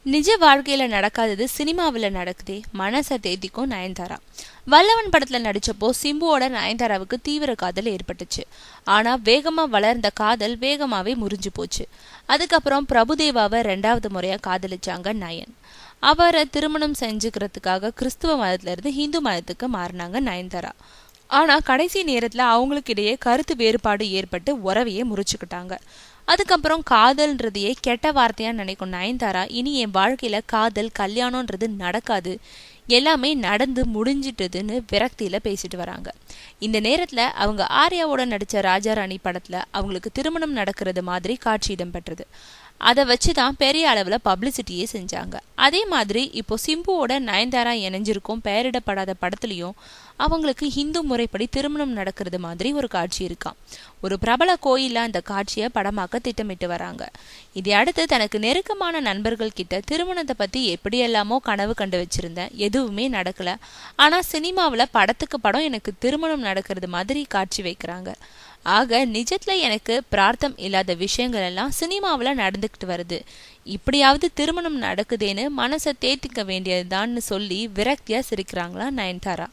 நிஜ வாழ்க்கையில நடக்காதது சினிமாவில் நடக்குதே, மனசை தேத்திக்கும் நயன்தாரா. வல்லவன் படத்துல நடிச்சப்போ சிம்புவோட நயன்தாராவுக்கு தீவிர காதல் ஏற்பட்டுச்சு. ஆனா வேகமா வளர்ந்த காதல் வேகமாவே முறிஞ்சு போச்சு. அதுக்கப்புறம் பிரபுதேவாவை 2வது முறையா காதலிச்சாங்க நயன். அவரை திருமணம் செஞ்சுக்கிறதுக்காக கிறிஸ்துவ மதத்துல இருந்து ஹிந்து மதத்துக்கு மாறினாங்க நயன்தாரா. ஆனா கடைசி நேரத்துல அவங்களுக்கு இடையே கருத்து வேறுபாடு ஏற்பட்டு உறவையே முறிச்சுக்கிட்டாங்க. அதுக்கப்புறம் காதல்ன்றதையே கெட்ட வார்த்தையா நினைக்கும் நயன்தாரா இனி என் வாழ்க்கையில காதல் கல்யாணம்ன்றது நடக்காது, எல்லாமே நடந்து முடிஞ்சிட்டதுன்னு விரக்தியில பேசிட்டு வராங்க. இந்த நேரத்துல அவங்க ஆர்யாவோட நடிச்ச ராஜா ராணி படத்துல அவங்களுக்கு திருமணம் நடக்கிறது மாதிரி காட்சி இடம்பெற்றது. அதை வச்சுதான் பெரிய அளவுல பப்ளிசிட்டியே செஞ்சாங்க. அதே மாதிரி இப்போ சிம்புவோட நயன்தாரா இணைஞ்சிருக்கும் பெயரிடப்படாத படத்துலயும் அவங்களுக்கு ஹிந்து முறைப்படி திருமணம் நடக்கிறது மாதிரி ஒரு காட்சி இருக்காம். ஒரு பிரபல கோயில்ல அந்த காட்சியை படமாக்க திட்டமிட்டு வராங்க. இதை அடுத்து தனக்கு நெருக்கமான நண்பர்கள் கிட்ட திருமணத்தை பத்தி எப்படியெல்லாமோ கனவு கண்டு வச்சிருந்தேன், எதுவுமே நடக்கல. ஆனா சினிமாவில படத்துக்கு படம் எனக்கு திருமணம் நடக்கிறது மாதிரி காட்சி வைக்கிறாங்க. ஆக நிஜத்துல எனக்கு பிரார்த்தம் இல்லாத விஷயங்கள் எல்லாம் சினிமாவில நடந்துகிட்டு வருது. இப்படியாவது திருமணம் நடக்குதேன்னு மனசை தேத்திக்க வேண்டியதுதான்னு சொல்லி விரக்தியா சிரிக்கிறாங்களா நயன்தாரா.